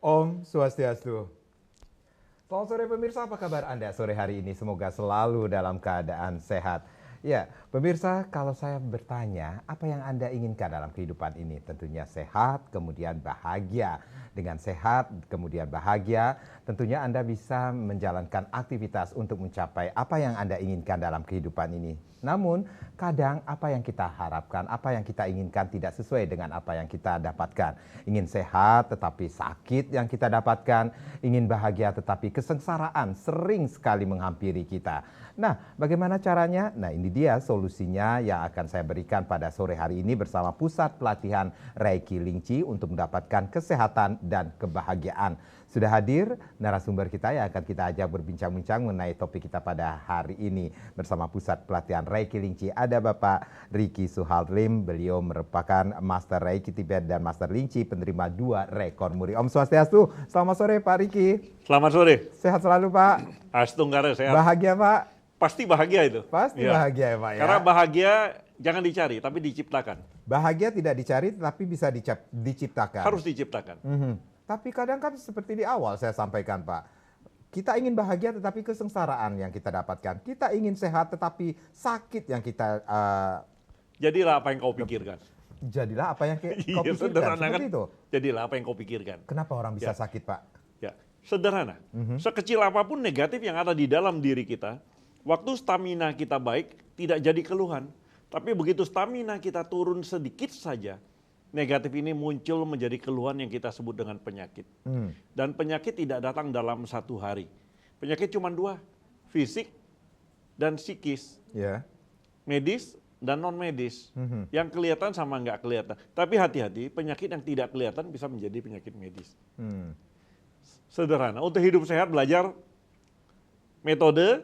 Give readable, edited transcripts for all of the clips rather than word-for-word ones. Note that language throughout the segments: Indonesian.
Om Swastiastu. Selamat sore pemirsa, apa kabar Anda sore hari ini? Semoga selalu dalam keadaan sehat. Ya, pemirsa, kalau saya bertanya, apa yang Anda inginkan dalam kehidupan ini? Tentunya sehat, kemudian bahagia. Dengan sehat, kemudian bahagia, tentunya Anda bisa menjalankan aktivitas untuk mencapai apa yang Anda inginkan dalam kehidupan ini. Namun, kadang apa yang kita harapkan, apa yang kita inginkan tidak sesuai dengan apa yang kita dapatkan. Ingin sehat tetapi sakit yang kita dapatkan, ingin bahagia tetapi kesengsaraan sering sekali menghampiri kita. Nah, bagaimana caranya? Nah, ini dia solusinya yang akan saya berikan pada sore hari ini bersama Pusat Pelatihan Reiki Lingchi untuk mendapatkan kesehatan dan kebahagiaan. Sudah hadir narasumber kita yang akan kita ajak berbincang-bincang mengenai topik kita pada hari ini bersama Pusat Pelatihan Reiki Lingchi. Ada Bapak Riki Suhaldrim, beliau merupakan Master Reiki Tibet dan Master Lingchi, penerima 2 rekor muri. Om Swastiastu, selamat sore Pak Riki. Selamat sore. Sehat selalu Pak. Astunggara sehat. Bahagia Pak. Pasti bahagia itu. Pasti ya. Bahagia ya Pak ya. Karena bahagia jangan dicari, tapi diciptakan. Bahagia tidak dicari, tapi bisa diciptakan. Harus diciptakan. Tapi kadang kan seperti di awal saya sampaikan Pak, kita ingin bahagia tetapi kesengsaraan yang kita dapatkan. Kita ingin sehat tetapi sakit yang kita... Jadilah apa yang kau pikirkan. Jadilah apa yang kau pikirkan, sederhana, seperti kan? itu. Jadilah apa yang kau pikirkan. Kenapa orang bisa sakit Pak? Ya, sederhana. Sekecil apapun negatif yang ada di dalam diri kita, waktu stamina kita baik, tidak jadi keluhan. Tapi begitu stamina kita turun sedikit saja, negatif ini muncul menjadi keluhan yang kita sebut dengan penyakit. Dan penyakit tidak datang dalam 1 hari. Penyakit cuma 2, fisik dan psikis. Medis dan non medis. Yang kelihatan sama nggak kelihatan. Tapi hati-hati, penyakit yang tidak kelihatan bisa menjadi penyakit medis. Sederhana, untuk hidup sehat belajar metode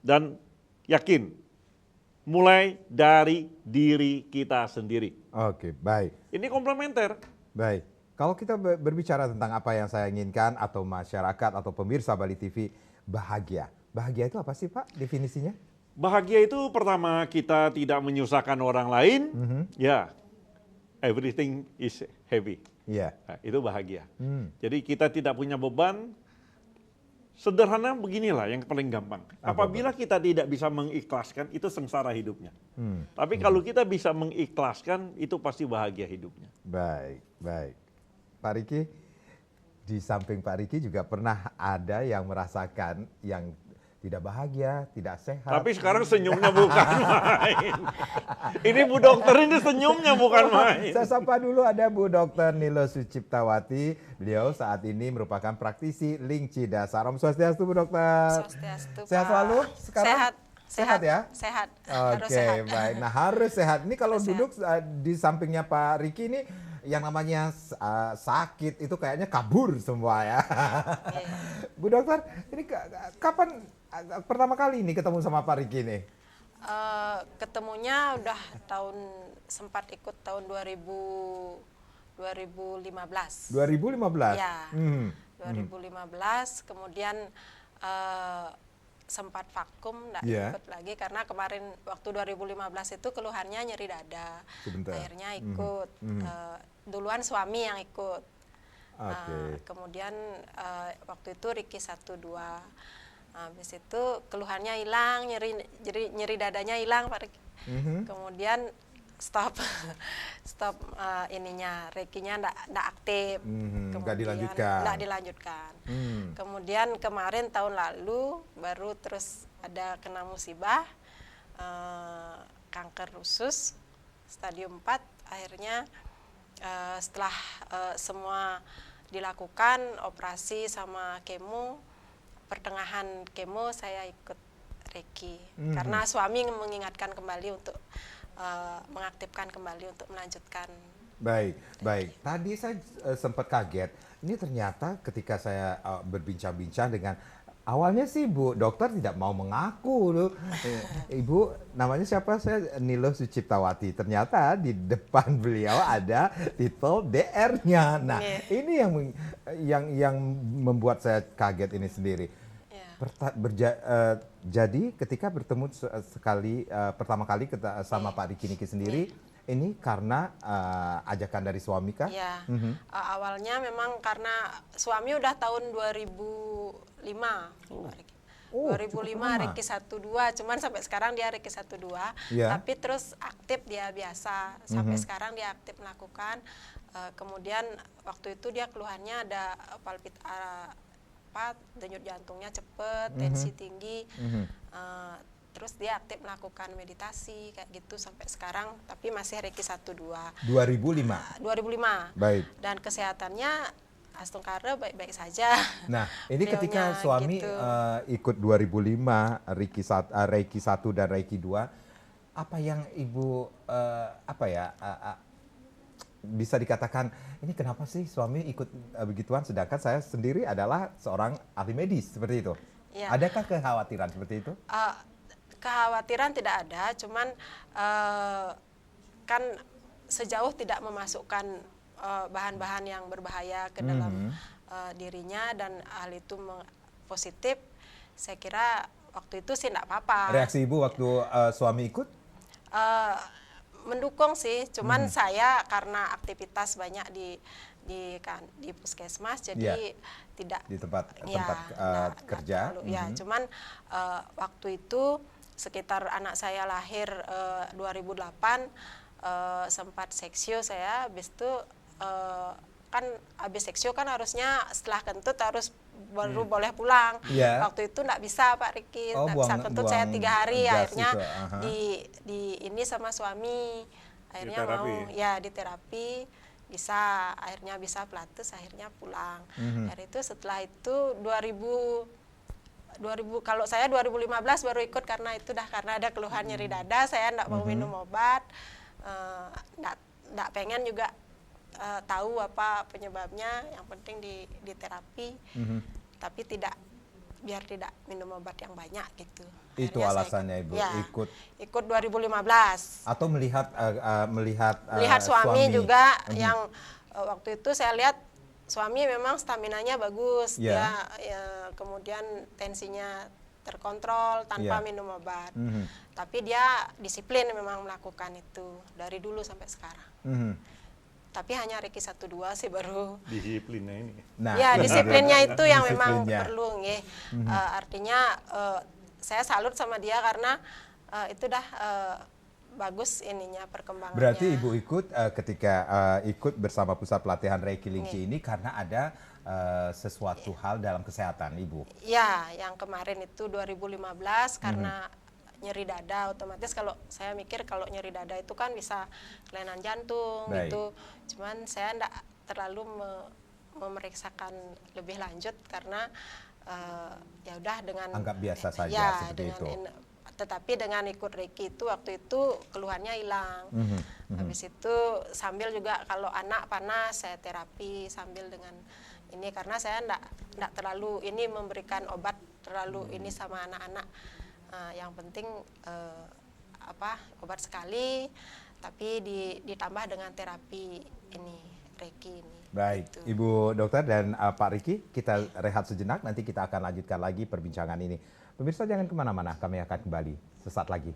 dan yakin. Mulai dari diri kita sendiri. Oke, baik. Ini komplementer. Baik. Kalau kita berbicara tentang apa yang saya inginkan atau masyarakat atau pemirsa Bali TV, bahagia. Bahagia itu apa sih Pak definisinya? Bahagia itu pertama kita tidak menyusahkan orang lain. Ya, everything is happy. Nah, itu bahagia. Jadi kita tidak punya beban. Sederhana beginilah yang paling gampang. Apabila kita tidak bisa mengikhlaskan, itu sengsara hidupnya. Tapi kalau kita bisa mengikhlaskan, itu pasti bahagia hidupnya. Baik, baik. Pak Riki, di samping Pak Riki juga pernah ada yang merasakan yang tidak bahagia, tidak sehat. Tapi sekarang senyumnya bukan main. Ini Bu Dokter ini senyumnya bukan main. Saya sapa dulu ada Bu Dokter Nilo Suciptawati. Beliau saat ini merupakan praktisi Lingchi dasar. Om Swastiastu Bu Dokter. Swastiastu, sehat selalu sekarang? Sehat ya? Sehat. Oke, baik. Nah harus sehat. Ini kalau duduk di sampingnya Pak Riki ini yang namanya sakit itu kayaknya kabur semua ya. Bu Dokter, ini kapan pertama kali ini ketemu sama Pak Riki nih? Ketemunya udah sempat ikut tahun 2015. 2015? Ya, 2015 kemudian sempat vakum, nggak ikut lagi karena kemarin waktu 2015 itu keluhannya nyeri dada. Akhirnya ikut, duluan suami yang ikut. Kemudian waktu itu Riki 1-2. Habis itu keluhannya hilang, nyeri dadanya hilang Pak Riki. Kemudian stop ininya, Reikinya ndak aktif. Nggak dilanjutkan. Kemudian kemarin tahun lalu baru terus ada kena musibah, kanker usus stadium 4. Akhirnya setelah semua dilakukan operasi sama kemo, pertengahan kemo saya ikut Reiki karena suami mengingatkan kembali untuk mengaktifkan kembali untuk melanjutkan. Baik, baik. Tadi saya sempat kaget. Ini ternyata ketika saya berbincang-bincang dengan awalnya sih Bu Dokter tidak mau mengaku loh. Ibu namanya siapa? Saya Nilo Suciptawati. Ternyata di depan beliau ada titel DR-nya. Nah, ini yang membuat saya kaget ini sendiri. Jadi ketika bertemu pertama kali sama Pak Riki Niki sendiri, ini karena ajakan dari suami kah? Ya, awalnya memang karena suami udah tahun 2005. 2005 Reiki 12, cuman sampai sekarang dia Reiki 12, tapi terus aktif dia biasa, sampai sekarang dia aktif melakukan. Kemudian waktu itu dia keluhannya ada denyut jantungnya cepet, tensi tinggi, terus dia aktif melakukan meditasi kayak gitu sampai sekarang, tapi masih Reiki 12. 2005. Baik. Dan kesehatannya Astungkara baik-baik saja. Nah, ini ketika suami gitu. Ikut 2005 Reiki 1 dan Reiki 2, apa yang Ibu bisa dikatakan ini kenapa sih suami ikut begituan sedangkan saya sendiri adalah seorang ahli medis seperti itu? Ya. Adakah kekhawatiran seperti itu? Kekhawatiran tidak ada, cuman kan sejauh tidak memasukkan bahan-bahan yang berbahaya ke dalam dirinya dan hal itu positif, saya kira waktu itu sih tidak apa-apa. Reaksi Ibu waktu suami ikut? Mendukung sih, cuman saya karena aktivitas banyak di puskesmas, jadi tidak di tempat kerja. Cuman waktu itu sekitar anak saya lahir 2008 sempat seksio saya, habis itu kan habis seksio kan harusnya setelah kentut harus baru boleh pulang. Waktu itu enggak bisa Pak Riki, enggak bisa kentut saya 3 hari, akhirnya di ini sama suami, akhirnya mau di terapi, akhirnya bisa pilates, akhirnya pulang. Dari itu setelah itu 2000 kalau saya 2015 baru ikut karena ada keluhan nyeri dada, saya enggak mau minum obat, enggak pengen juga tahu apa penyebabnya, yang penting di terapi, tapi biar tidak minum obat yang banyak gitu. Itu alasannya Ibu ikut 2015. Atau melihat suami juga yang waktu itu saya lihat suami memang staminanya bagus, dia kemudian tensinya terkontrol tanpa minum obat, tapi dia disiplin memang melakukan itu dari dulu sampai sekarang. Tapi hanya Reiki 1-2 sih baru. Disiplinnya ini. Disiplinnya itu yang memang perlu. Artinya saya salut sama dia karena itu dah bagus ininya perkembangannya. Berarti Ibu ikut ketika ikut bersama pusat pelatihan Reiki Lingchi ini karena ada sesuatu hal dalam kesehatan Ibu? Ya, yang kemarin itu 2015 karena nyeri dada, otomatis kalau saya mikir kalau nyeri dada itu kan bisa kelainan jantung gitu. Cuman saya enggak terlalu memeriksakan lebih lanjut karena ya udah dengan anggap biasa saja seperti itu. Tetapi dengan ikut Reiki itu waktu itu keluhannya hilang. Habis itu sambil juga kalau anak panas saya terapi sambil dengan ini karena saya enggak terlalu ini memberikan obat terlalu ini sama anak-anak. Yang penting obat sekali, tapi ditambah dengan terapi ini Reiki ini. Baik, gitu. Ibu Dokter dan Pak Riki, kita rehat sejenak, nanti kita akan lanjutkan lagi perbincangan ini. Pemirsa jangan kemana-mana, kami akan kembali sesaat lagi.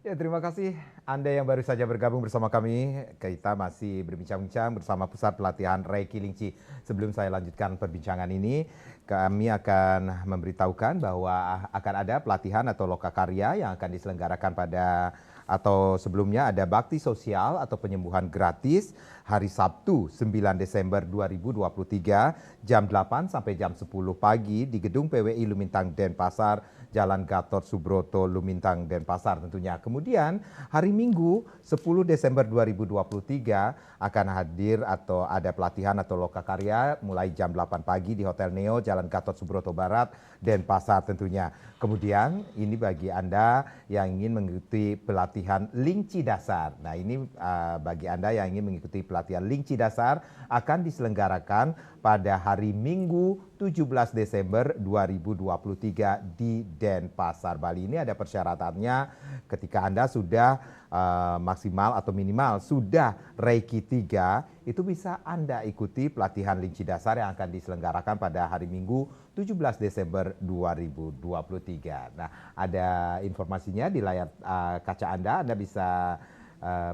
Ya, terima kasih Anda yang baru saja bergabung bersama kami. Kita masih berbincang-bincang bersama Pusat Pelatihan Reiki Lingchi. Sebelum saya lanjutkan perbincangan ini, kami akan memberitahukan bahwa akan ada pelatihan atau lokakarya yang akan diselenggarakan pada atau sebelumnya ada bakti sosial atau penyembuhan gratis hari Sabtu 9 Desember 2023 jam 8 sampai jam 10 pagi di Gedung PWI Lumintang Denpasar, Jalan Gatot Subroto Lumintang Denpasar tentunya. Kemudian hari Minggu 10 Desember 2023 akan hadir atau ada pelatihan atau lokakarya mulai jam 8 pagi di Hotel Neo Jalan Gatot Subroto Barat Denpasar tentunya. Kemudian ini bagi Anda yang ingin mengikuti pelatihan Lingci Dasar. Nah ini bagi Anda yang ingin mengikuti pelatihan Lingci Dasar akan diselenggarakan pada hari Minggu 17 Desember 2023 di Denpasar, Bali. Ini ada persyaratannya ketika Anda sudah maksimal atau minimal sudah Reiki 3, itu bisa Anda ikuti pelatihan Lingci Dasar yang akan diselenggarakan pada hari Minggu 17 Desember 2023. Nah, ada informasinya di layar kaca Anda bisa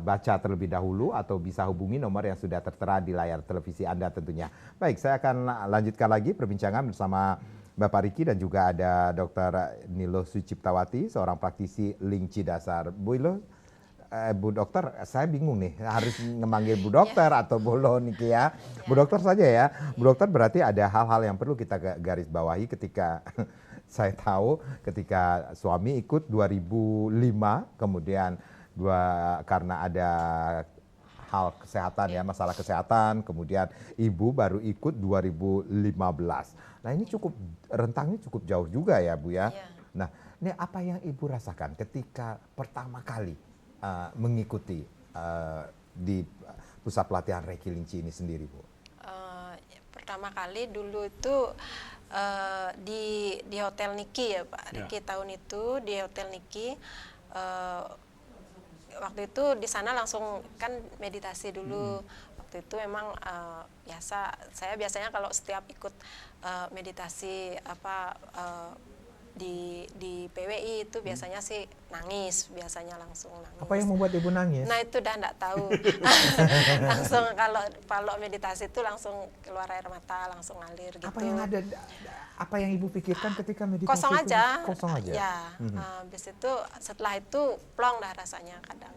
baca terlebih dahulu atau bisa hubungi nomor yang sudah tertera di layar televisi Anda tentunya. Baik, saya akan lanjutkan lagi perbincangan bersama Bapak Riki dan juga ada Dr. Nilo Suciptawati, seorang praktisi Lingci Dasar. Bu Dokter, saya bingung nih harus memanggil Bu Dokter atau Bolo nih ya. Bu Dokter saja ya. Bu Dokter berarti ada hal-hal yang perlu kita garis bawahi ketika saya tahu ketika suami ikut 2005, kemudian karena ada hal kesehatan ya, masalah kesehatan, kemudian ibu baru ikut 2015. Nah ini rentangnya cukup jauh juga ya Bu ya. Nah ini apa yang ibu rasakan ketika pertama kali mengikuti di pusat pelatihan Reiki Lingci ini sendiri Bu? Pertama kali dulu itu di Hotel Niki ya Pak Riki, tahun itu di Hotel Niki. Waktu itu di sana langsung kan meditasi dulu. Waktu itu memang saya biasanya kalau setiap ikut meditasi di PWI itu biasanya sih nangis, biasanya langsung nangis. Apa yang membuat ibu nangis? Nah itu udah enggak tahu. Langsung kalau meditasi itu langsung keluar air mata, langsung ngalir gitu. Apa yang ibu pikirkan ketika meditasi? Kosong aja. Kosong aja. Ya. Habis itu setelah itu plong dah rasanya kadang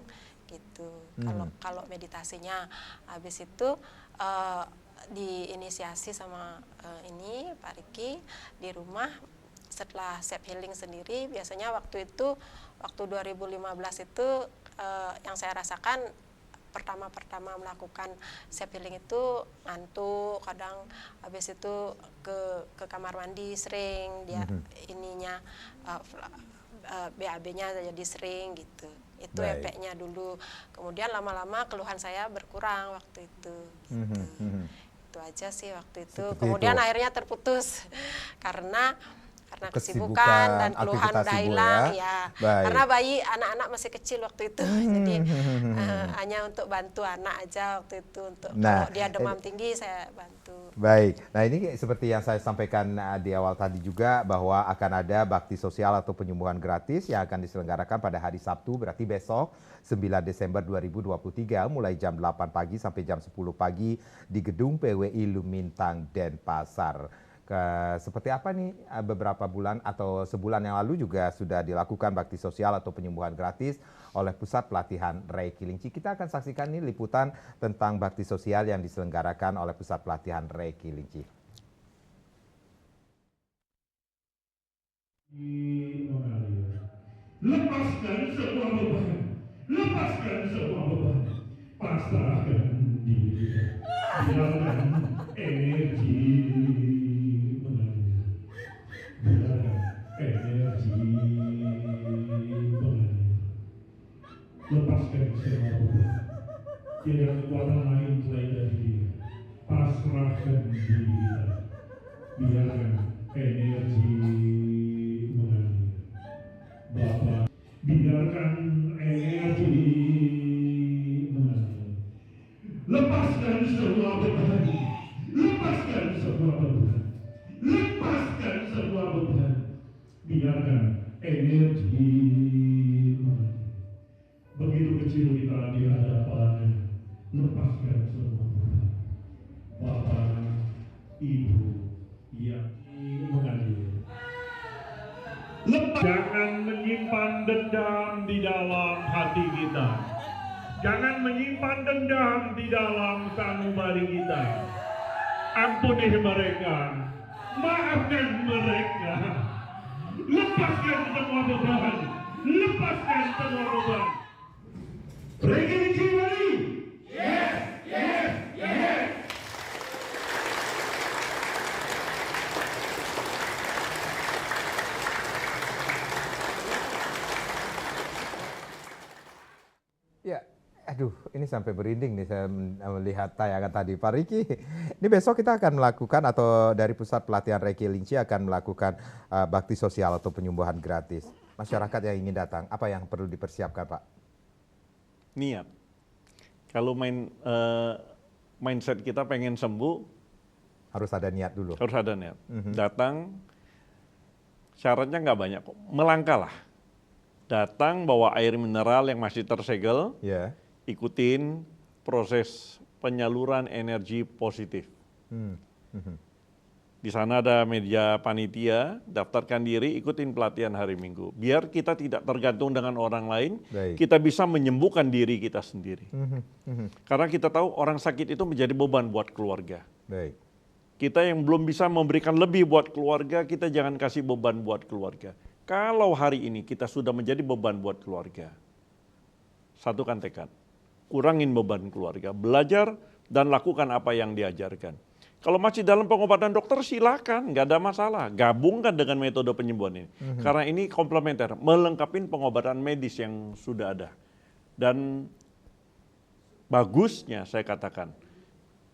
gitu. Kalau meditasinya habis itu diinisiasi sama ini Pak Riki di rumah. Setelah self healing sendiri, biasanya waktu 2015 itu yang saya rasakan pertama melakukan self healing itu ngantuk, kadang habis itu ke kamar mandi sering dia ininya BAB-nya jadi sering gitu. Itu efeknya dulu. Kemudian lama-lama keluhan saya berkurang waktu itu. Gitu. Itu aja sih waktu itu. Seperti kemudian itu. akhirnya terputus karena kesibukan dan keluhan udah hilang ya. Karena anak-anak masih kecil waktu itu, jadi hanya untuk bantu anak aja waktu itu, untuk kalau dia demam tinggi saya bantu. Baik, nah ini seperti yang saya sampaikan di awal tadi juga bahwa akan ada bakti sosial atau penyembuhan gratis yang akan diselenggarakan pada hari Sabtu, berarti besok 9 Desember 2023 mulai jam 8 pagi sampai jam 10 pagi di Gedung PWI Lumintang Denpasar. Seperti apa nih beberapa bulan atau sebulan yang lalu juga sudah dilakukan bakti sosial atau penyembuhan gratis oleh Pusat Pelatihan Reiki Lingci. Kita akan saksikan nih liputan tentang bakti sosial yang diselenggarakan oleh Pusat Pelatihan Reiki Lingci. Lepaskan semua beban, lepaskan semua beban, pasrahkan diri, biarkan energi mengalir, biarkan energi mengalir. Lepaskan semua beban, tidak ada kekuatan lain selain dari dia. Pasrahkan diri kita, biarkan energi mengalir. Bapak, biarkan energi mengalir. Lepaskan semua beban, lepaskan semua beban, lepaskan semua beban. Biarkan energi mengalir. Begitu kecil kita di hadapan, lepaskan semua beban. Bapak, Ibu, yang mengalir. Jangan menyimpan dendam di dalam hati. hati kita. Jangan menyimpan dendam di dalam sanubari kita. Ampuni mereka, maafkan mereka. Lepaskan semua beban, lepaskan semua beban. Reggae Cimari. Yes, yes, yes. Ya, aduh, ini sampai berinding nih saya melihat tayangan tadi. Pak Riki, ini besok kita akan melakukan atau dari Pusat Pelatihan Reiki Linci akan melakukan bakti sosial atau penyembuhan gratis. Masyarakat yang ingin datang, apa yang perlu dipersiapkan, Pak? Niat. Kalau mindset kita pengen sembuh, Harus ada niat dulu. harus ada niat. Datang, syaratnya nggak banyak kok. Melangkahlah. Datang bawa air mineral yang masih tersegel, Ya. ikutin proses penyaluran energi positif. Di sana ada meja panitia, daftarkan diri, ikutin pelatihan hari Minggu. Biar kita tidak tergantung dengan orang lain, Baik. kita bisa menyembuhkan diri kita sendiri. Karena kita tahu orang sakit itu menjadi beban buat keluarga. Baik. Kita yang belum bisa memberikan lebih buat keluarga, kita jangan kasih beban buat keluarga. Kalau hari ini kita sudah menjadi beban buat keluarga, satukan tekad, kurangin beban keluarga, belajar dan lakukan apa yang diajarkan. Kalau masih dalam pengobatan dokter silakan, nggak ada masalah, gabungkan dengan metode penyembuhan ini. Karena ini komplementer, melengkapi pengobatan medis yang sudah ada. Dan bagusnya saya katakan,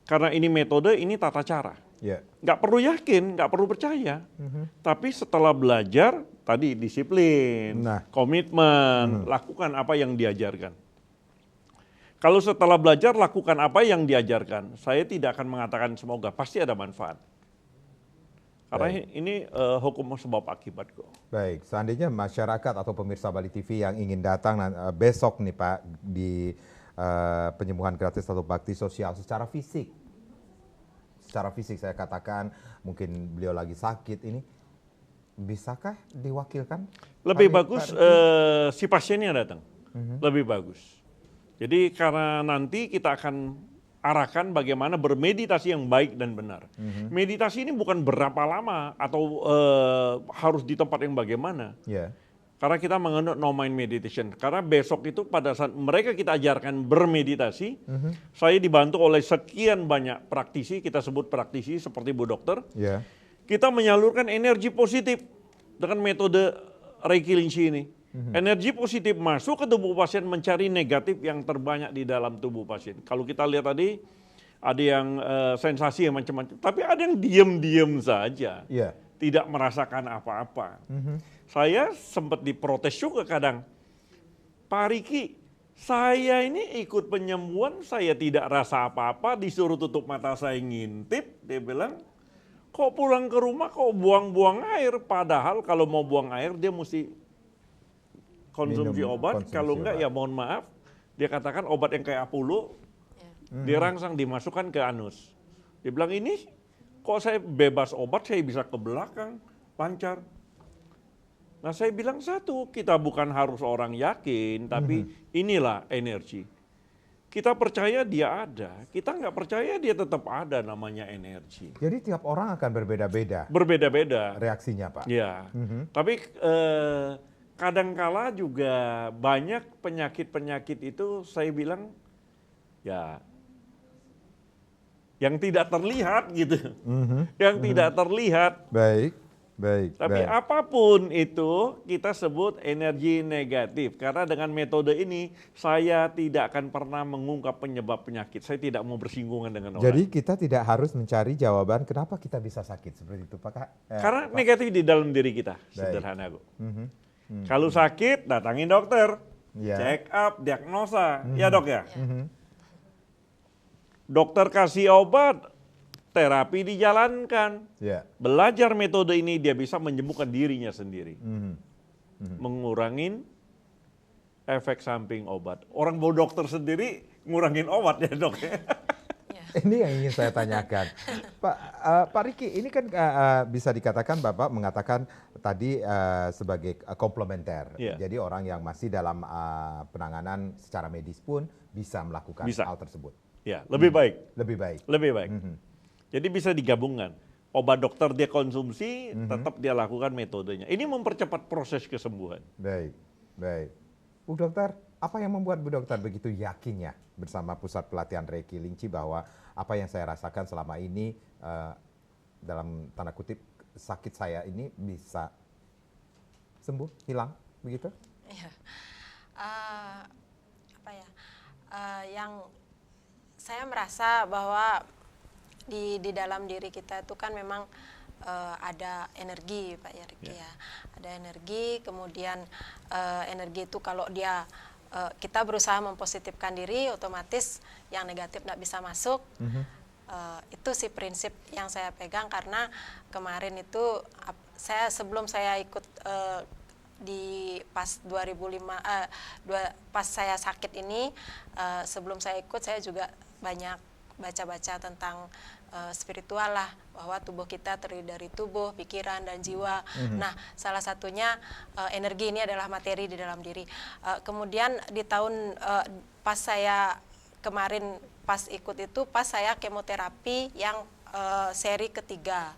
karena ini metode, ini tata cara. Ya. Nggak perlu yakin, nggak perlu percaya. Tapi setelah belajar, tadi disiplin, Nah. komitmen, lakukan apa yang diajarkan. Kalau setelah belajar, lakukan apa yang diajarkan. Saya tidak akan mengatakan semoga, pasti ada manfaat. Karena ini hukum sebab akibat kok. Baik, seandainya masyarakat atau pemirsa Bali TV yang ingin datang besok nih Pak di penyembuhan gratis atau bakti sosial secara fisik. Secara fisik saya katakan mungkin beliau lagi sakit ini, bisakah diwakilkan? Lebih Pak bagus Riki? si pasiennya datang, lebih bagus. Jadi karena nanti kita akan arahkan bagaimana bermeditasi yang baik dan benar. Meditasi ini bukan berapa lama atau harus di tempat yang bagaimana. Ya. Karena kita menganut no mind meditation. Karena besok itu pada saat mereka kita ajarkan bermeditasi, saya dibantu oleh sekian banyak praktisi, kita sebut praktisi seperti Bu Dokter. Ya. Kita menyalurkan energi positif dengan metode Reiki Linci ini. Energi positif masuk ke tubuh pasien mencari negatif yang terbanyak di dalam tubuh pasien. Kalau kita lihat tadi ada yang sensasi yang macam-macam, tapi ada yang diam-diam saja. Ya. Tidak merasakan apa-apa. Saya sempat diprotes juga kadang, Pak Riki, saya ini ikut penyembuhan, saya tidak rasa apa-apa, disuruh tutup mata saya ngintip, dia bilang, kok pulang ke rumah kok buang-buang air, padahal kalau mau buang air dia mesti konsumsi Minum obat, konsumsi kalau enggak obat. ya mohon maaf, dia katakan obat yang kayak Apollo, dirangsang dimasukkan ke anus. Dia bilang ini kok saya bebas obat, saya bisa ke belakang, lancar. Nah saya bilang satu, kita bukan harus orang yakin, tapi inilah energi. Kita percaya dia ada, kita nggak percaya dia tetap ada namanya energi. Jadi tiap orang akan berbeda-beda Berbeda-beda. reaksinya Pak. Ya, tapi kadangkala juga banyak penyakit-penyakit itu saya bilang ya yang tidak terlihat gitu, yang tidak terlihat. Baik, baik. Tapi baik. apapun itu kita sebut energi negatif. Karena dengan metode ini saya tidak akan pernah mengungkap penyebab penyakit. Saya tidak mau bersinggungan dengan orang. Jadi kita tidak harus mencari jawaban kenapa kita bisa sakit seperti itu Pak. Karena negatif di dalam diri kita, sederhana kok. Kalau sakit datangin dokter, Ya. check up, diagnosa, ya dok ya. Dokter kasih obat, terapi dijalankan. Ya. Belajar metode ini dia bisa menyembuhkan dirinya sendiri. Mengurangin efek samping obat. Orang bawa dokter sendiri ngurangin obat ya dok ya. Ini yang ingin saya tanyakan. Pak Riki, ini kan bisa dikatakan Bapak mengatakan tadi sebagai komplementer. Iya. Jadi orang yang masih dalam penanganan secara medis pun bisa melakukan Bisa. hal tersebut. Ya, lebih baik. Lebih baik. Lebih baik. Jadi bisa digabungkan. Obat dokter dia konsumsi, tetap dia lakukan metodenya. Ini mempercepat proses kesembuhan. Baik, baik. Bu Dokter, apa yang membuat Bu Dokter begitu yakinnya bersama Pusat Pelatihan Reiki Lingchi bahwa apa yang saya rasakan selama ini dalam tanda kutip sakit saya ini bisa sembuh, hilang, begitu? Iya. Apa ya? Yang saya merasa bahwa di dalam diri kita itu kan memang ada energi, Pak Riki ya. Ada energi, kemudian energi itu kalau dia kita berusaha mempositifkan diri, otomatis yang negatif tidak bisa masuk. Itu sih prinsip yang saya pegang, karena kemarin itu sebelum saya ikut di pas 2005 pas saya sakit ini, sebelum saya ikut saya juga banyak baca-baca tentang spiritual lah, bahwa tubuh kita terdiri dari tubuh, pikiran, dan jiwa. Nah, salah satunya energi ini adalah materi di dalam diri. Kemudian di tahun pas saya kemarin pas ikut itu, pas saya kemoterapi yang seri ketiga.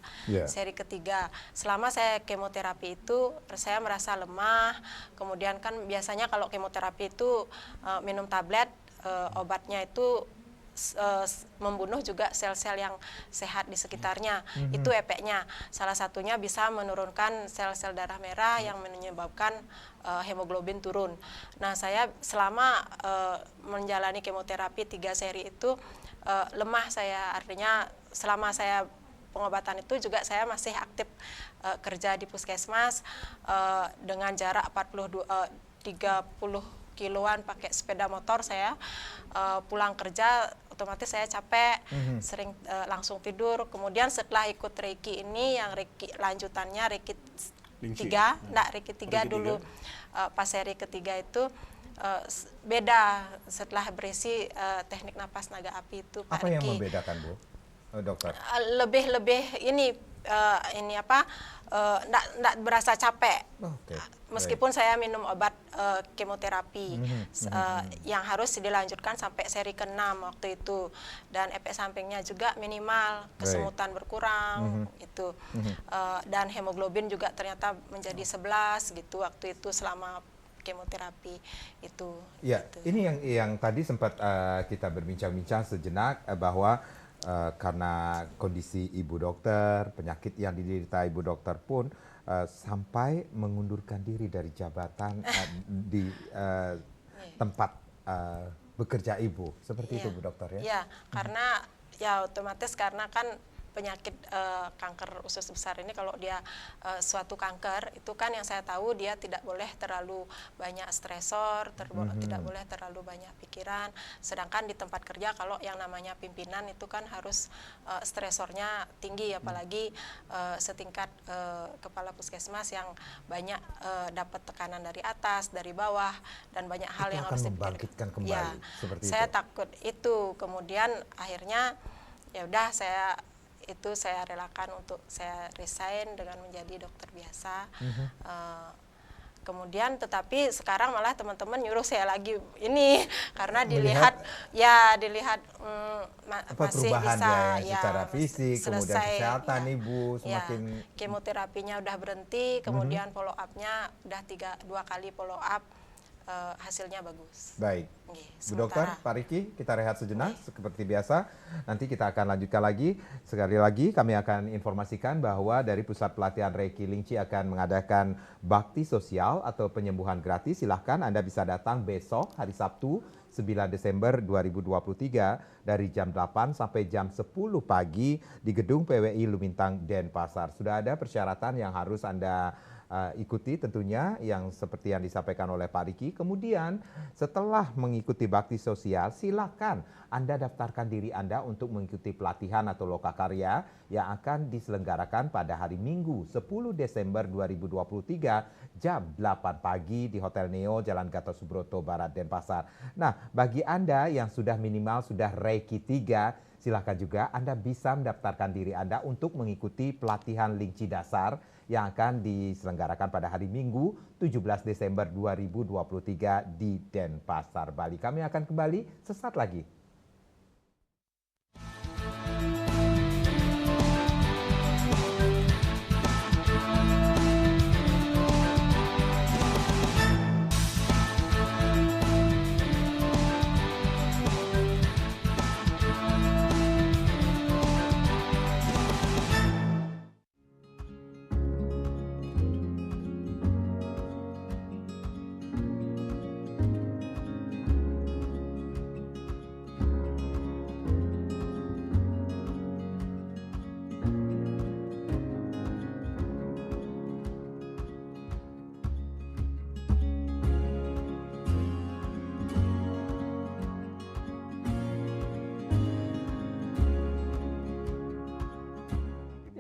Seri ketiga. Selama saya kemoterapi itu, saya merasa lemah. Kemudian kan biasanya kalau kemoterapi itu minum tablet, obatnya itu membunuh juga sel-sel yang sehat di sekitarnya. Itu efeknya. Salah satunya bisa menurunkan sel-sel darah merah yang menyebabkan hemoglobin turun. Nah, saya selama menjalani kemoterapi 3 seri itu lemah saya. Artinya selama saya pengobatan itu juga saya masih aktif kerja di puskesmas dengan jarak 30 kiloan pakai sepeda motor. Saya pulang kerja otomatis saya capek, sering langsung tidur. Kemudian setelah ikut Reiki ini, yang Reiki lanjutannya Reiki 3, Reiki 3 dulu. Pas seri ketiga itu beda setelah berisi teknik napas naga api itu, Pak Apa yang Reiki. membedakan, Bu Dokter? Lebih ini enggak berasa capek. Meskipun saya minum obat kemoterapi yang harus dilanjutkan sampai seri ke-6 waktu itu, dan efek sampingnya juga minimal, kesemutan berkurang itu, dan hemoglobin juga ternyata menjadi 11 gitu waktu itu selama kemoterapi itu. Ya, gitu. ini yang tadi sempat kita berbincang-bincang sejenak bahwa karena kondisi Ibu Dokter, penyakit yang diderita Ibu Dokter pun sampai mengundurkan diri dari jabatan di tempat bekerja Ibu. Seperti itu, Bu Dokter ya? Iya, karena ya otomatis karena kan penyakit kanker usus besar ini, kalau dia suatu kanker itu kan yang saya tahu dia tidak boleh terlalu banyak stresor, tidak boleh terlalu banyak pikiran. Sedangkan di tempat kerja kalau yang namanya pimpinan itu kan harus stresornya tinggi, apalagi setingkat kepala puskesmas yang banyak dapat tekanan dari atas, dari bawah, dan banyak hal Itu yang akan harus membangkitkan kembali, ya, seperti saya itu. takut itu. Kemudian akhirnya ya udah saya relakan untuk saya resign dengan menjadi dokter biasa. Kemudian tetapi sekarang malah teman-teman nyuruh saya lagi ini karena dilihat masih perubahan bisa ya, secara fisik, kemudian kesehatan ya. Ibu semakin Kemoterapinya udah berhenti, kemudian follow up-nya udah 2 kali follow up, hasilnya bagus. baik. Bu Dokter, Sementara Pak Riki, kita rehat sejenak seperti biasa. Nanti kita akan lanjutkan lagi. Sekali lagi kami akan informasikan bahwa dari Pusat Pelatihan Reiki Lingchi akan mengadakan bakti sosial atau penyembuhan gratis. Silahkan Anda bisa datang besok hari Sabtu 9 Desember 2023 dari jam 8 sampai jam 10 pagi di Gedung PWI Lumintang, Denpasar. Sudah ada persyaratan yang harus Anda ikuti tentunya, yang seperti yang disampaikan oleh Pak Riki. Kemudian setelah mengikuti bakti sosial, silakan Anda daftarkan diri Anda untuk mengikuti pelatihan atau lokakarya yang akan diselenggarakan pada hari Minggu 10 Desember 2023 jam 8 pagi di Hotel Neo, Jalan Gatot Subroto Barat, Denpasar. Nah, bagi Anda yang sudah minimal sudah Reiki 3, Silakan juga Anda bisa mendaftarkan diri Anda untuk mengikuti pelatihan Lingci Dasar yang akan diselenggarakan pada hari Minggu 17 Desember 2023 di Denpasar, Bali. Kami akan kembali sesaat lagi.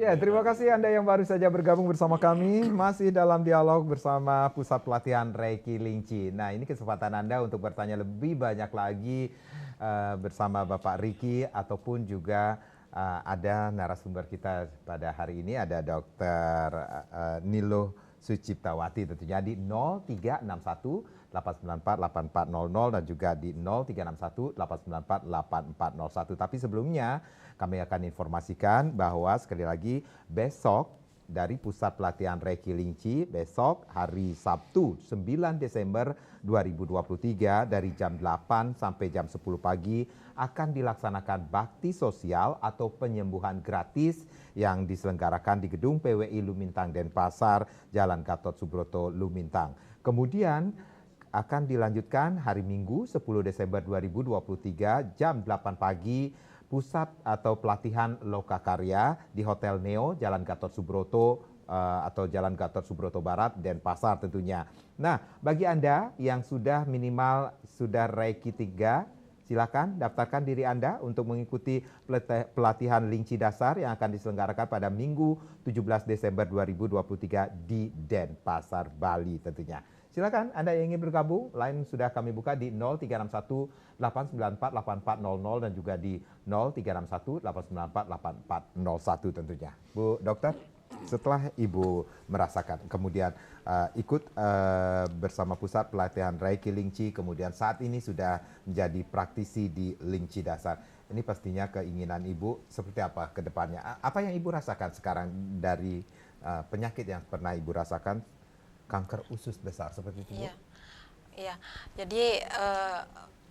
Ya, terima kasih Anda yang baru saja bergabung bersama kami. Masih dalam dialog bersama Pusat Pelatihan Reiki Lingci. Nah, ini kesempatan Anda untuk bertanya lebih banyak lagi bersama Bapak Riki, ataupun juga ada narasumber kita pada hari ini, ada Dr. Nilo Suciptawati, tentunya di 0361 894 8400 dan juga di 0361 894 8401. Tapi sebelumnya kami akan informasikan bahwa sekali lagi besok dari Pusat Pelatihan Reiki Lingci, besok hari Sabtu 9 Desember 2023 dari jam 8 sampai jam 10 pagi akan dilaksanakan bakti sosial atau penyembuhan gratis yang diselenggarakan di Gedung PWI Lumintang Denpasar, Jalan Gatot Subroto Lumintang. Kemudian akan dilanjutkan hari Minggu 10 Desember 2023 jam 8 pagi pusat atau pelatihan Lokakarya di Hotel Neo Jalan Gatot Subroto atau Jalan Gatot Subroto Barat Denpasar tentunya. Nah, bagi Anda yang sudah minimal sudah Reiki 3, silakan daftarkan diri Anda untuk mengikuti pelatihan Lingci Dasar yang akan diselenggarakan pada Minggu 17 Desember 2023 di Denpasar, Bali tentunya. Silakan Anda yang ingin bergabung, line sudah kami buka di 0361 894 8400 dan juga di 0361 894 8401 tentunya. Bu Dokter, setelah Ibu merasakan, kemudian ikut bersama Pusat Pelatihan Reiki Lingci, kemudian saat ini sudah menjadi praktisi di Lingci Dasar. Ini pastinya keinginan Ibu seperti apa ke depannya? Apa yang Ibu rasakan sekarang dari penyakit yang pernah Ibu rasakan? Kanker usus besar seperti itu, Bu? Iya. Jadi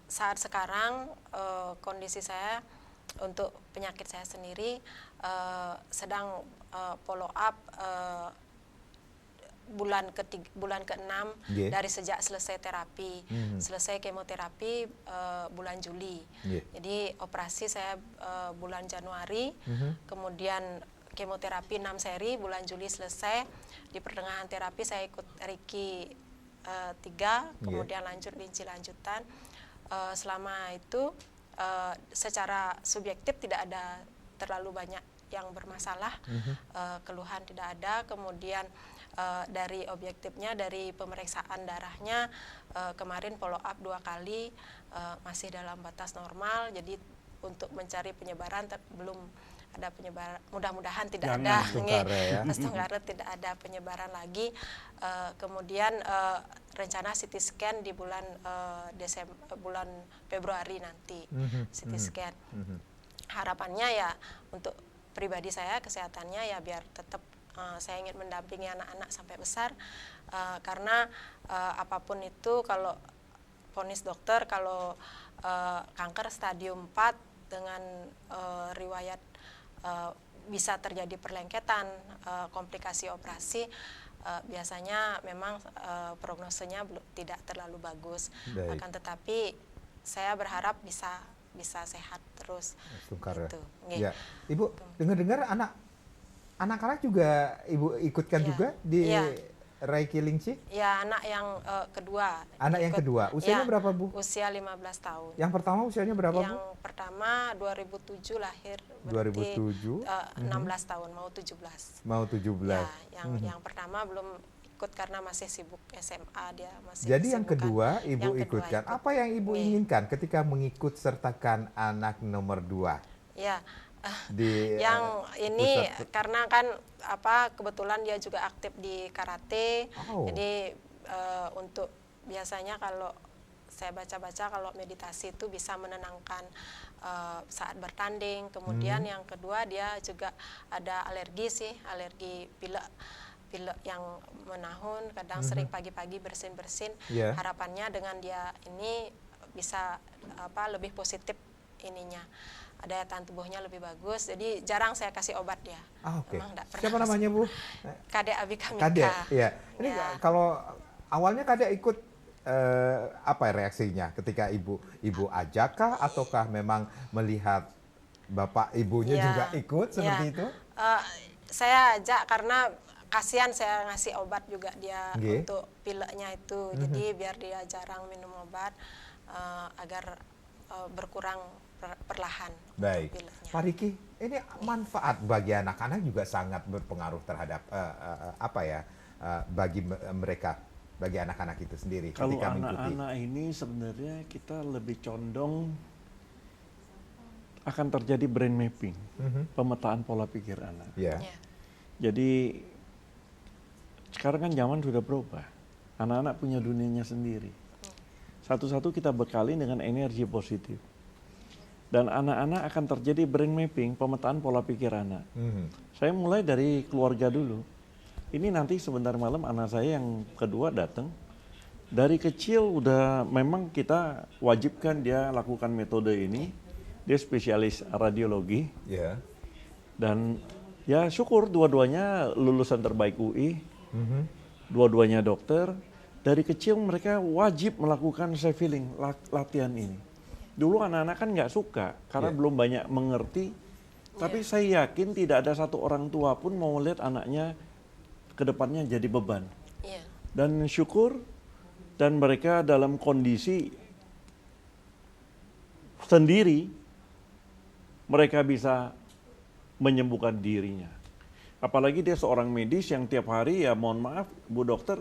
saat sekarang kondisi saya untuk penyakit saya sendiri sedang follow up bulan ke-6 dari sejak selesai terapi. Selesai kemoterapi bulan Juli. Jadi operasi saya bulan Januari, kemudian kemoterapi 6 seri, bulan Juli selesai. Di pertengahan terapi saya ikut Reiki 3, kemudian lanjut Lingci lanjutan. Selama itu secara subjektif tidak ada terlalu banyak yang bermasalah, keluhan tidak ada. Kemudian dari objektifnya, dari pemeriksaan darahnya, kemarin follow up 2 kali, masih dalam batas normal. Jadi untuk mencari penyebaran belum ada penyebaran, mudah-mudahan tidak ada, tidak ada penyebaran lagi. Kemudian rencana CT scan di bulan bulan Februari nanti, CT scan. Harapannya ya untuk pribadi saya kesehatannya ya biar tetap saya ingin mendampingi anak-anak sampai besar, karena apapun itu kalau vonis dokter kalau kanker stadium 4 dengan riwayat bisa terjadi perlengketan, komplikasi operasi, biasanya memang prognosenya tidak terlalu bagus. Akan tetapi saya berharap bisa sehat terus. Gitu. Ya. Ibu, dengar-dengar anak-anak juga Ibu ikutkan juga di Reiki Lingci? Ya, anak yang kedua. Anak yang kedua. Usianya berapa, Bu? Usia 15 tahun. Yang pertama usianya berapa, Bu? Yang pertama 2007 lahir. 2007? 16 tahun, mau 17. Mau 17. Ya, yang pertama belum ikut karena masih sibuk SMA, dia masih Jadi yang kedua Ibu ikutkan. Apa yang Ibu inginkan ketika mengikut sertakan anak nomor 2? Ya, di yang ini pusat? karena kan kebetulan dia juga aktif di karate. Oh. Jadi untuk biasanya kalau saya baca-baca kalau meditasi itu bisa menenangkan saat bertanding. Kemudian yang kedua dia juga ada alergi sih, alergi pilek yang menahun, kadang sering pagi-pagi bersin-bersin. Yeah. Harapannya dengan dia ini bisa lebih positif ininya, daya tahan tubuhnya lebih bagus. Jadi jarang saya kasih obat dia. Oke. Memang nggak pernah Siapa kasih namanya, Bu? obat. Kadek Abikamika. Kadek, iya. Ini Ya. kalau awalnya Kadek ikut apa reaksinya ketika ibu ajak kah, ataukah memang melihat bapak ibunya Ya. juga ikut seperti Ya. itu? Saya ajak karena kasihan saya ngasih obat juga dia Nggih. untuk pileknya itu. Jadi biar dia jarang minum obat agar berkurang perlahan Baik. untuk pileknya. Pak Riki, ini manfaat bagi anak-anak juga sangat berpengaruh terhadap bagi mereka, bagi anak-anak itu sendiri Kalau ketika mengikuti. anak-anak ini sebenarnya kita lebih condong akan terjadi brain mapping, pemetaan pola pikir anak. Ya. Ya. Jadi sekarang kan zaman sudah berubah. Anak-anak punya dunianya sendiri. Satu-satu kita bekali dengan energi positif. Dan anak-anak akan terjadi brain mapping, pemetaan pola pikir anak. Saya mulai dari keluarga dulu. Ini nanti sebentar malam anak saya yang kedua datang. Dari kecil udah memang kita wajibkan dia lakukan metode ini. Dia spesialis radiologi. Ya. Dan ya syukur dua-duanya lulusan terbaik UI. Dua-duanya dokter. Dari kecil mereka wajib melakukan self healing, latihan ini. Dulu anak-anak kan nggak suka karena belum banyak mengerti. Tapi saya yakin tidak ada satu orang tua pun mau lihat anaknya ke depannya jadi beban. Iya. Dan syukur dan mereka dalam kondisi sendiri mereka bisa menyembuhkan dirinya. Apalagi dia seorang medis yang tiap hari, ya mohon maaf Bu Dokter,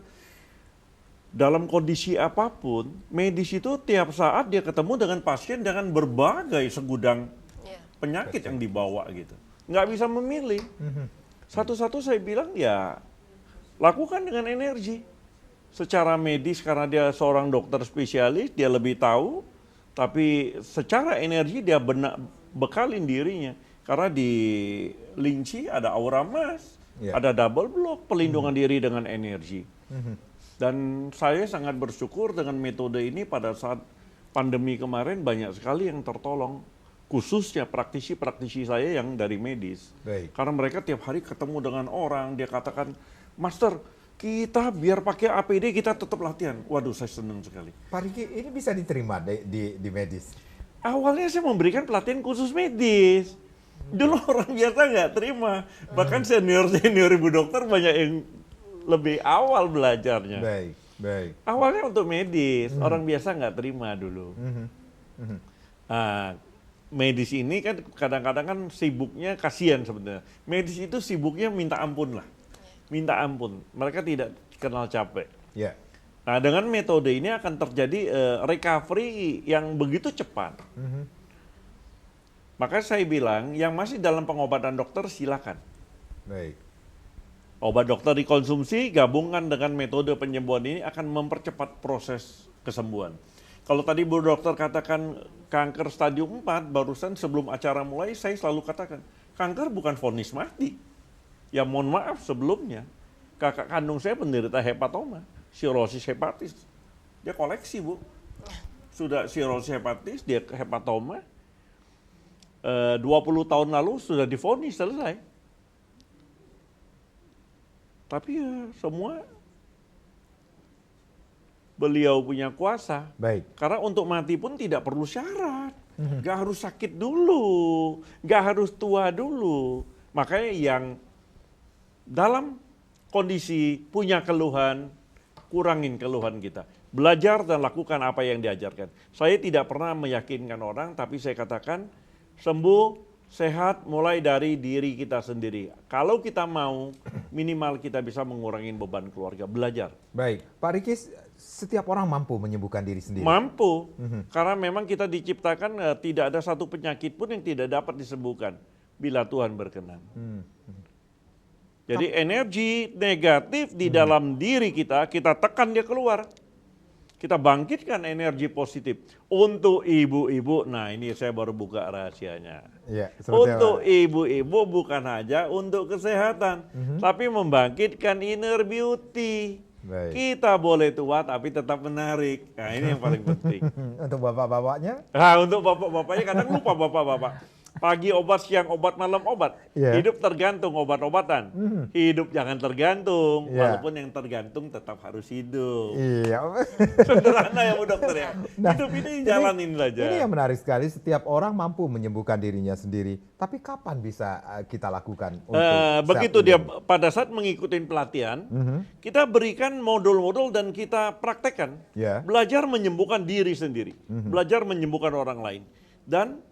dalam kondisi apapun, medis itu tiap saat dia ketemu dengan pasien dengan berbagai segudang Iya. penyakit yang dibawa gitu. Nggak bisa memilih. Satu-satu saya bilang ya lakukan dengan energi. Secara medis karena dia seorang dokter spesialis, dia lebih tahu. Tapi secara energi dia bekalin dirinya. Karena di Linci ada aura emas, ada double block, pelindungan diri dengan energi. Dan saya sangat bersyukur dengan metode ini pada saat pandemi kemarin banyak sekali yang tertolong. Khususnya praktisi-praktisi saya yang dari medis. Baik. Karena mereka tiap hari ketemu dengan orang, dia katakan, Master, kita biar pakai APD kita tetap latihan. Waduh, saya senang sekali. Pak Riki, ini bisa diterima di medis? Awalnya saya memberikan pelatihan khusus medis. Dulu orang biasa nggak terima. Bahkan senior-senior ibu dokter banyak yang lebih awal belajarnya. Baik, baik. Awalnya untuk medis, orang biasa nggak terima dulu. Nah, medis ini kan kadang-kadang kan sibuknya kasihan sebenarnya. Medis itu sibuknya minta ampun lah. Minta ampun. Mereka tidak kenal capek. Ya. Nah, dengan metode ini akan terjadi recovery yang begitu cepat. Maka saya bilang, yang masih dalam pengobatan dokter silakan. Baik. Obat dokter dikonsumsi, gabungkan dengan metode penyembuhan ini akan mempercepat proses kesembuhan. Kalau tadi Bu Dokter katakan kanker stadium 4, barusan sebelum acara mulai saya selalu katakan, kanker bukan vonis mati. Ya mohon maaf sebelumnya, kakak kandung saya penderita hepatoma, sirosis hepatis. Dia koleksi Bu. Sudah sirosis hepatis, dia hepatoma. 20 tahun lalu sudah divonis selesai. Tapi ya semua beliau punya kuasa. Baik. Karena untuk mati pun tidak perlu syarat. Gak harus sakit dulu. Gak harus tua dulu. Makanya yang dalam kondisi punya keluhan, kurangin keluhan kita. Belajar dan lakukan apa yang diajarkan. Saya tidak pernah meyakinkan orang, tapi saya katakan sembuh, sehat mulai dari diri kita sendiri. Kalau kita mau minimal kita bisa mengurangi beban keluarga, belajar. Baik, Pak Riki, setiap orang mampu menyembuhkan diri sendiri. Mampu, karena memang kita diciptakan tidak ada satu penyakit pun yang tidak dapat disembuhkan bila Tuhan berkenan. Jadi energi negatif di dalam diri kita tekan dia keluar. Kita bangkitkan energi positif. Untuk ibu-ibu, nah ini saya baru buka rahasianya. Ya, untuk ibu-ibu bukan hanya untuk kesehatan, tapi membangkitkan inner beauty. Baik. Kita boleh tua tapi tetap menarik. Nah ini yang paling penting. Untuk bapak-bapaknya? Nah untuk bapak-bapaknya kadang lupa bapak-bapak. Pagi obat, siang obat, malam obat. Yeah. Hidup tergantung obat-obatan. Hidup jangan tergantung. Yeah. Walaupun yang tergantung tetap harus hidup. Iya. Sederhana ya Bu Dokter ya. Nah, hidup ini jalanin saja. Ini yang menarik sekali, setiap orang mampu menyembuhkan dirinya sendiri. Tapi kapan bisa kita lakukan? Begitu dia pada saat mengikuti pelatihan, kita berikan modul-modul dan kita praktekkan. Yeah. Belajar menyembuhkan diri sendiri. Belajar menyembuhkan orang lain. Dan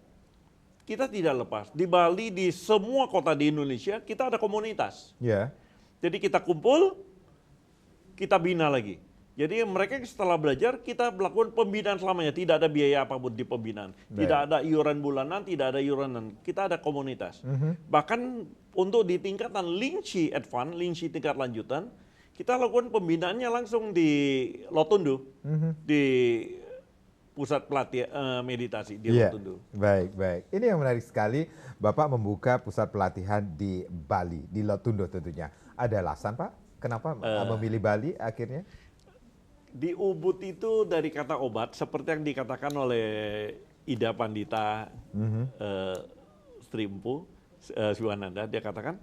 kita tidak lepas. Di Bali, di semua kota di Indonesia, kita ada komunitas. Ya. Jadi kita kumpul, kita bina lagi. Jadi mereka setelah belajar, kita melakukan pembinaan selamanya. Tidak ada biaya apapun di pembinaan. Tidak ada iuran bulanan, tidak ada iuranan. Kita ada komunitas. Bahkan untuk di tingkatan Lingchi Advance, Lingchi tingkat lanjutan, kita lakukan pembinaannya langsung di Lotundu. Di pusat pelatihan meditasi di Lotundu. Baik. Ini yang menarik sekali, Bapak membuka pusat pelatihan di Bali, di Lotundu tentunya. Ada alasan Pak, kenapa memilih Bali akhirnya? Di Ubud itu dari kata obat, seperti yang dikatakan oleh Ida Pandita Strimpu, Siwananda, dia katakan,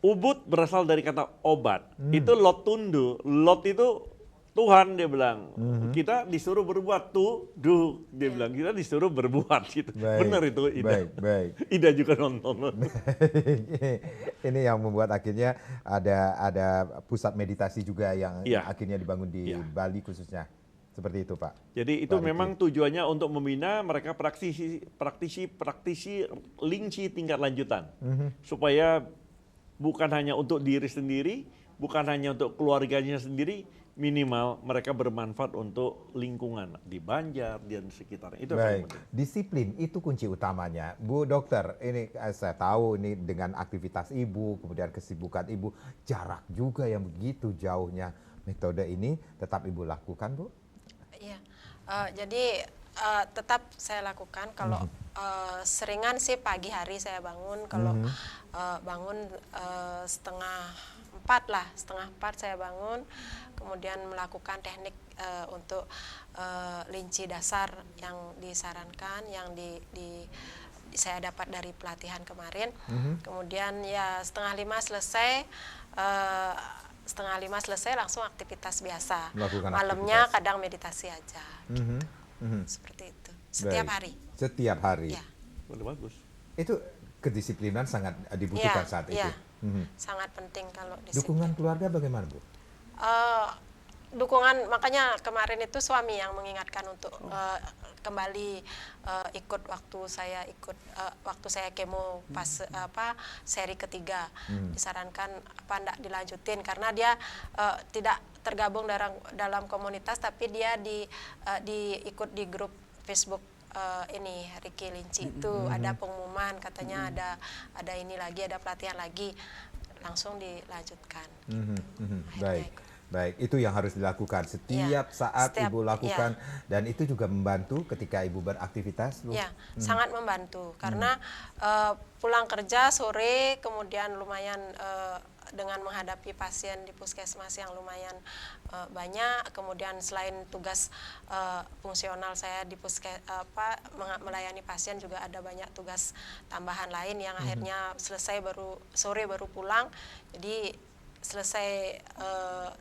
Ubud berasal dari kata obat. Itu Lotundu, Lot itu Tuhan, dia bilang, kita disuruh berbuat dia bilang, kita disuruh berbuat gitu. Benar itu Ida. Baik. Ida juga nonton. Ini yang membuat akhirnya ada pusat meditasi juga yang akhirnya dibangun di Bali khususnya. Seperti itu Pak. Jadi itu memang tujuannya untuk membina mereka praktisi Lingchi tingkat lanjutan. Supaya bukan hanya untuk diri sendiri, bukan hanya untuk keluarganya sendiri, minimal mereka bermanfaat untuk lingkungan di Banjar dan sekitarnya. Itu yang penting. Disiplin itu kunci utamanya. Bu Dokter, ini saya tahu ini dengan aktivitas Ibu, kemudian kesibukan Ibu, jarak juga yang begitu jauhnya. Metode ini tetap Ibu lakukan, Bu? Iya, jadi tetap saya lakukan. Kalau seringan sih pagi hari saya bangun. Kalau bangun setengah 4 saya bangun, kemudian melakukan teknik untuk linci dasar yang disarankan, yang saya dapat dari pelatihan kemarin. Kemudian ya setengah 5 selesai langsung aktivitas biasa. Malamnya kadang meditasi aja. Seperti itu. Setiap hari. Setiap hari. Ya. Bagus. Itu kedisiplinan sangat dibutuhkan saat itu. Sangat penting kalau disiplin. Dukungan keluarga bagaimana, Bu? Dukungan, makanya kemarin itu suami yang mengingatkan untuk kembali ikut waktu saya kemo pas seri ketiga. Disarankan enggak dilanjutin karena dia tidak tergabung dalam komunitas, tapi dia ikut di grup Facebook ini Riki Linci itu ada pengumuman katanya ada ini lagi, ada pelatihan lagi, langsung dilanjutkan. Baik, itu yang harus dilakukan setiap saat Ibu lakukan, dan itu juga membantu ketika Ibu beraktivitas, Bu? Ya, sangat membantu karena pulang kerja sore, kemudian lumayan dengan menghadapi pasien di puskesmas yang lumayan banyak, kemudian selain tugas fungsional saya di melayani pasien, juga ada banyak tugas tambahan lain yang akhirnya selesai sore baru pulang. Jadi selesai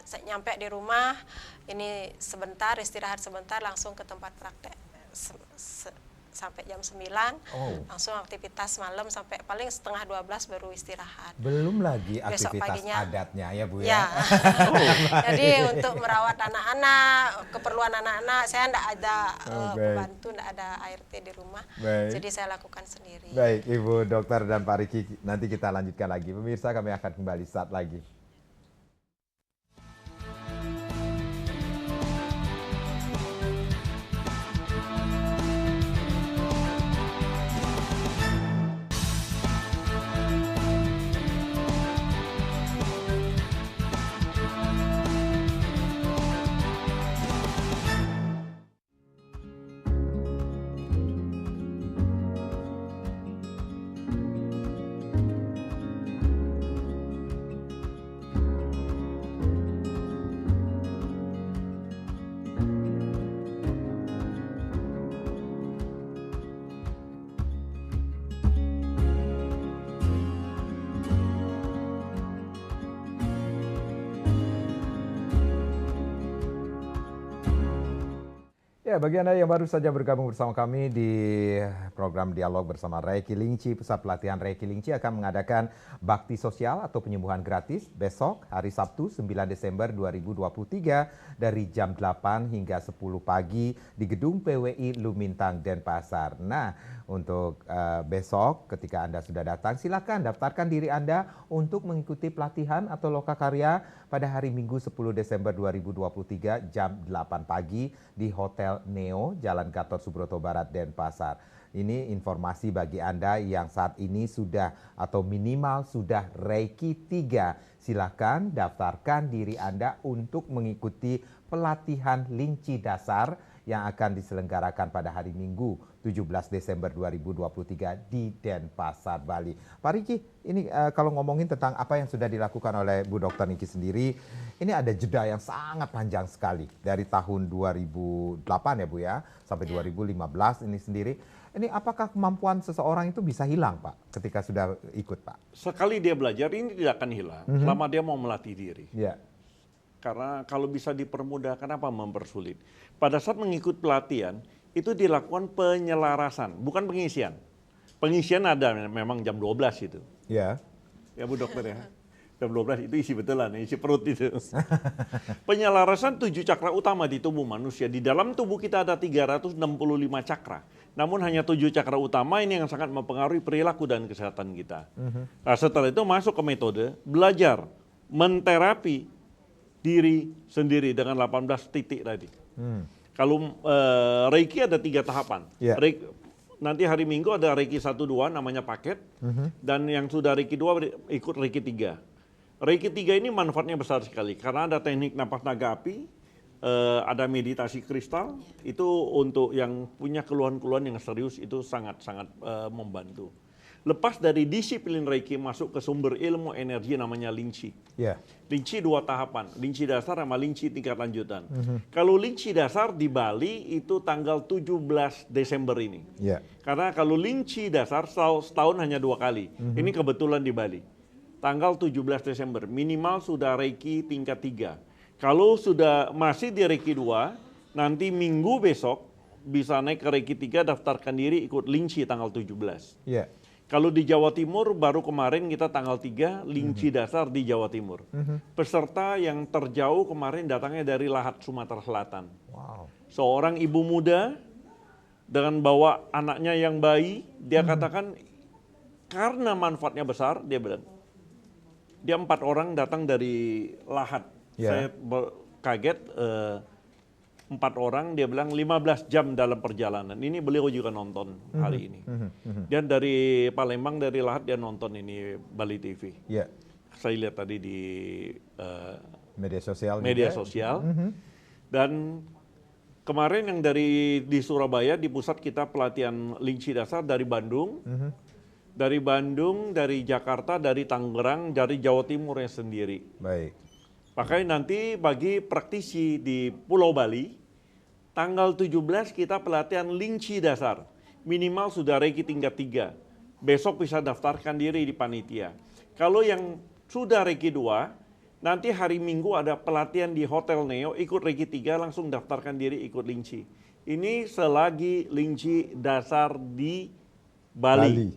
saya nyampe di rumah, ini sebentar istirahat sebentar, langsung ke tempat praktek sampai jam 9, langsung aktivitas malam sampai paling setengah 12 baru istirahat. Belum lagi Besok aktivitas paginya, adatnya ya Bu ya. ya. Jadi untuk merawat anak-anak, keperluan anak-anak, saya enggak ada pembantu, enggak ada ART di rumah. Jadi saya lakukan sendiri. Baik, Ibu Dokter dan Pak Riki, nanti kita lanjutkan lagi. Pemirsa, kami akan kembali saat lagi. Ya, bagi Anda yang baru saja bergabung bersama kami di program Dialog bersama Reiki Lingchi, Pusat Pelatihan Reiki Lingchi akan mengadakan bakti sosial atau penyembuhan gratis besok hari Sabtu 9 Desember 2023 dari jam 8 hingga 10 pagi di Gedung PWI Lumintang, Denpasar. Nah, untuk besok ketika Anda sudah datang, silakan daftarkan diri Anda untuk mengikuti pelatihan atau lokakarya pada hari Minggu 10 Desember 2023 jam 8 pagi di Hotel Neo, Jalan Gatot Subroto Barat, Denpasar. Ini informasi bagi Anda yang saat ini sudah atau minimal sudah Reiki 3. Silakan daftarkan diri Anda untuk mengikuti pelatihan Lingchi dasar yang akan diselenggarakan pada hari Minggu 17 Desember 2023 di Denpasar, Bali. Pak Riki, ini kalau ngomongin tentang apa yang sudah dilakukan oleh Bu Dr. Niki sendiri, ini ada jeda yang sangat panjang sekali dari tahun 2008 ya Bu ya, sampai 2015 ini sendiri. Ini apakah kemampuan seseorang itu bisa hilang Pak ketika sudah ikut Pak? Sekali dia belajar ini tidak akan hilang selama dia mau melatih diri. Ya. Karena kalau bisa dipermudah, kenapa mempersulit? Pada saat mengikut pelatihan, itu dilakukan penyelarasan, bukan pengisian. Pengisian ada memang jam 12 itu. Ya. Ya Bu Dokter ya. Jam 12 itu isi betulan, isi perut itu. Penyelarasan 7 cakra utama di tubuh manusia. Di dalam tubuh kita ada 365 cakra. Namun hanya 7 cakra utama ini yang sangat mempengaruhi perilaku dan kesehatan kita. Nah, setelah itu masuk ke metode belajar, menterapi diri sendiri dengan 18 titik tadi. Kalau Reiki ada 3 tahapan. Yeah. Nanti hari Minggu ada Reiki 1-2 namanya paket. Dan yang sudah Reiki 2 ikut Reiki 3. Reiki 3 ini manfaatnya besar sekali. Karena ada teknik napas naga api, ada meditasi kristal. Itu untuk yang punya keluhan-keluhan yang serius itu sangat-sangat membantu. Lepas dari disiplin Reiki masuk ke sumber ilmu energi namanya Lingchi. Yeah. Lingchi 2 tahapan, Lingchi dasar sama Lingchi tingkat lanjutan. Kalau Lingchi dasar di Bali itu tanggal 17 Desember ini. Yeah. Karena kalau Lingchi dasar setahun hanya 2 kali. Ini kebetulan di Bali. Tanggal 17 Desember minimal sudah Reiki tingkat 3. Kalau sudah masih di Reiki 2, nanti minggu besok bisa naik ke Reiki 3, daftarkan diri ikut Lingchi tanggal 17. Yeah. Kalau di Jawa Timur, baru kemarin kita tanggal 3, Lingchi dasar di Jawa Timur. Peserta yang terjauh kemarin datangnya dari Lahat, Sumatera Selatan. Wow. Seorang ibu muda dengan bawa anaknya yang bayi, dia katakan karena manfaatnya besar, dia bilang. Dia 4 orang datang dari Lahat. Yeah. Saya kaget, 4 orang, dia bilang 15 jam dalam perjalanan. Ini beliau juga nonton hari ini. Dan dari Palembang, dari Lahat dia nonton ini Bali TV. Yeah. Saya lihat tadi di Media sosial. media juga. sosial. Dan kemarin yang di Surabaya, di pusat kita pelatihan Lingchi dasar dari Bandung. Dari Bandung, dari Jakarta, dari Tangerang, dari Jawa Timurnya sendiri. Baik. Makanya nanti bagi praktisi di Pulau Bali, tanggal 17 kita pelatihan Lingchi dasar. Minimal sudah Reiki tingkat 3. Besok bisa daftarkan diri di panitia. Kalau yang sudah Reiki 2, nanti hari Minggu ada pelatihan di Hotel Neo, ikut Reiki 3, langsung daftarkan diri ikut Lingchi. ini selagi linci dasar di Bali.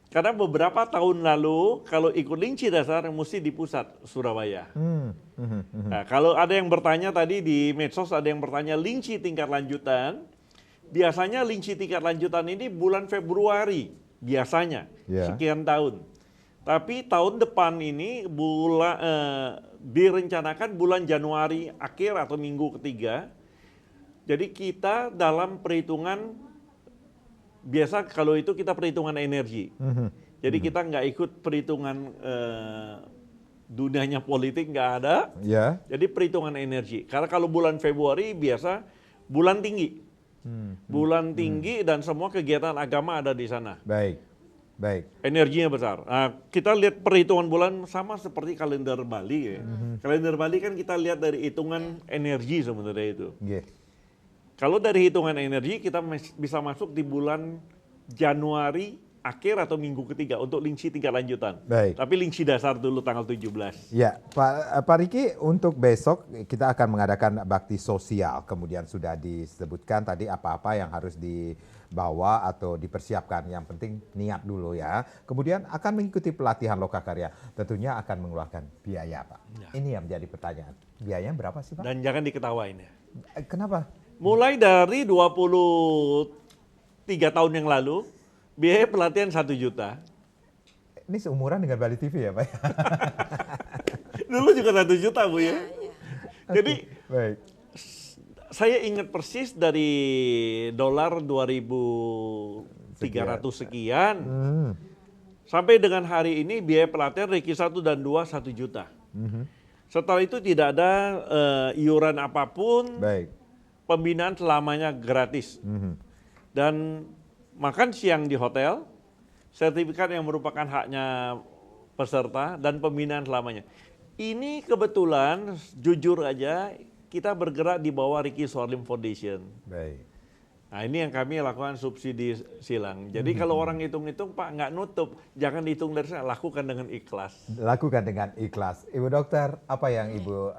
Karena beberapa tahun lalu kalau ikut linci dasar mesti di pusat Surabaya. Nah, kalau ada yang bertanya tadi di medsos, ada yang bertanya linci tingkat lanjutan. Biasanya linci tingkat lanjutan ini bulan Februari biasanya, sekian tahun. Tapi tahun depan ini direncanakan bulan Januari akhir atau minggu ketiga. Jadi kita dalam perhitungan, biasa kalau itu kita perhitungan energi. Jadi kita nggak ikut perhitungan dunianya politik, nggak ada. Jadi perhitungan energi. Karena kalau bulan Februari biasa bulan tinggi. Bulan tinggi dan semua kegiatan agama ada di sana. Baik. Energinya besar. Nah, kita lihat perhitungan bulan sama seperti kalender Bali. Ya. Kalender Bali kan kita lihat dari hitungan energi sebenarnya itu. Kalau dari hitungan energi kita bisa masuk di bulan Januari akhir atau minggu ketiga untuk linci tingkat lanjutan. Tapi linci dasar dulu tanggal 17. Ya, Pak Riki, untuk besok kita akan mengadakan bakti sosial. Kemudian sudah disebutkan tadi apa-apa yang harus dibawa atau dipersiapkan. Yang penting niat dulu ya. Kemudian akan mengikuti pelatihan lokakarya. Tentunya akan mengeluarkan biaya, Pak. Ini yang menjadi pertanyaan. Biayanya berapa sih, Pak? Dan jangan diketawain ya. Kenapa? Mulai dari 23 tahun yang lalu, biaya pelatihan 1 juta. Ini seumuran dengan Bali TV ya, Pak? Dulu juga 1 juta, Bu ya. Jadi, saya ingat persis dari dolar 2.300 sekian, sampai dengan hari ini biaya pelatihan Reiki 1 dan 2 1 juta. Setelah itu tidak ada iuran apapun. Pembinaan selamanya gratis. Dan makan siang di hotel, sertifikat yang merupakan haknya peserta, dan pembinaan selamanya. Ini kebetulan, jujur aja, kita bergerak di bawah Riki Suarlim Foundation. Nah, ini yang kami lakukan subsidi silang. Jadi kalau orang hitung-hitung, Pak, nggak nutup, jangan hitung dari sana, lakukan dengan ikhlas. Lakukan dengan ikhlas. Ibu Dokter, apa yang Ibu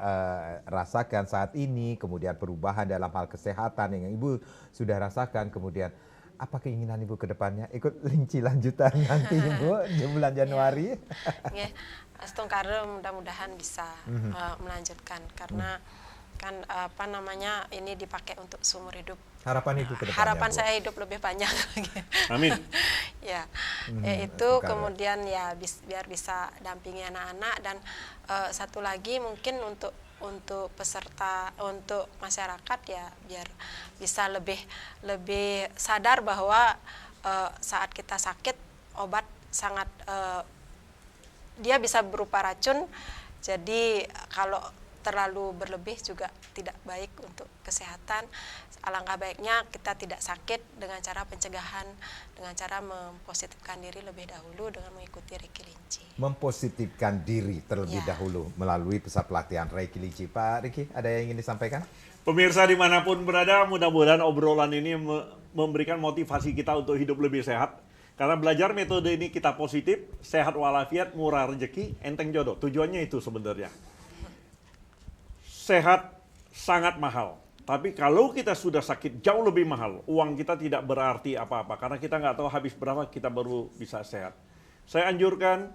rasakan saat ini, kemudian perubahan dalam hal kesehatan yang Ibu sudah rasakan, kemudian apa keinginan Ibu ke depannya? Ikut linci lanjutan nanti Ibu di bulan Januari? Astungkare mudah-mudahan bisa melanjutkan, karena kan ini dipakai untuk seumur hidup. Harapan Ibu ke depannya, harapan Bu? Saya hidup lebih panjang lagi. Amin. Ya, itu kemudian ya biar bisa dampingi anak-anak, dan satu lagi mungkin untuk peserta, untuk masyarakat ya, biar bisa lebih sadar bahwa saat kita sakit, obat sangat dia bisa berupa racun. Jadi kalau terlalu berlebih juga tidak baik untuk kesehatan. Alangkah baiknya kita tidak sakit dengan cara pencegahan, dengan cara mempositifkan diri lebih dahulu dengan mengikuti Reiki Linci. Mempositifkan diri terlebih dahulu melalui pusat pelatihan Reiki Linci. Pak Riki, ada yang ingin disampaikan? Pemirsa dimanapun berada, mudah-mudahan obrolan ini memberikan motivasi kita untuk hidup lebih sehat. Karena belajar metode ini kita positif, sehat walafiat, murah rezeki, enteng jodoh. Tujuannya itu sebenarnya. Sehat sangat mahal. Tapi kalau kita sudah sakit jauh lebih mahal, uang kita tidak berarti apa-apa. Karena kita nggak tahu habis berapa kita baru bisa sehat. Saya anjurkan,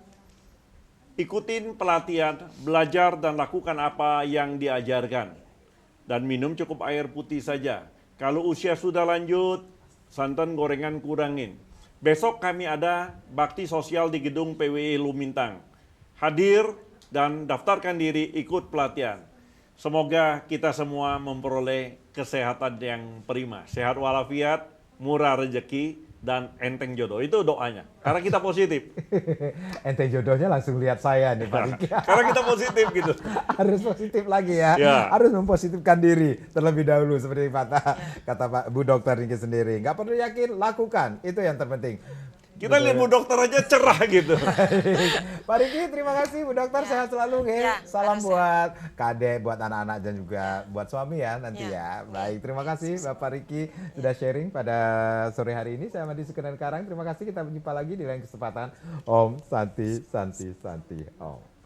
ikutin pelatihan, belajar dan lakukan apa yang diajarkan. Dan minum cukup air putih saja. Kalau usia sudah lanjut, santan gorengan kurangin. Besok kami ada bakti sosial di gedung PWI Lumintang. Hadir dan daftarkan diri ikut pelatihan. Semoga kita semua memperoleh kesehatan yang prima. Sehat walafiat, murah rezeki, dan enteng jodoh. Itu doanya. Karena kita positif. Enteng jodohnya langsung lihat saya nih, Pak Riki. Karena kita positif gitu. Harus positif lagi ya. Harus mempositifkan diri terlebih dahulu. Seperti kata Pak Bu Dokter Riki sendiri. Nggak perlu yakin, lakukan. Itu yang terpenting. Kita lihat Bu Dokter aja cerah gitu. Pak Riki, terima kasih Bu Dokter, sehat selalu. Salam buat Kade, buat anak-anak dan juga buat suami ya nanti ya. Baik, terima kasih Bapak Riki sudah sharing pada sore hari ini. Saya Madi Sukenan Karang. Terima kasih, kita berjumpa lagi di lain kesempatan. Om Santi Santi Santi Om.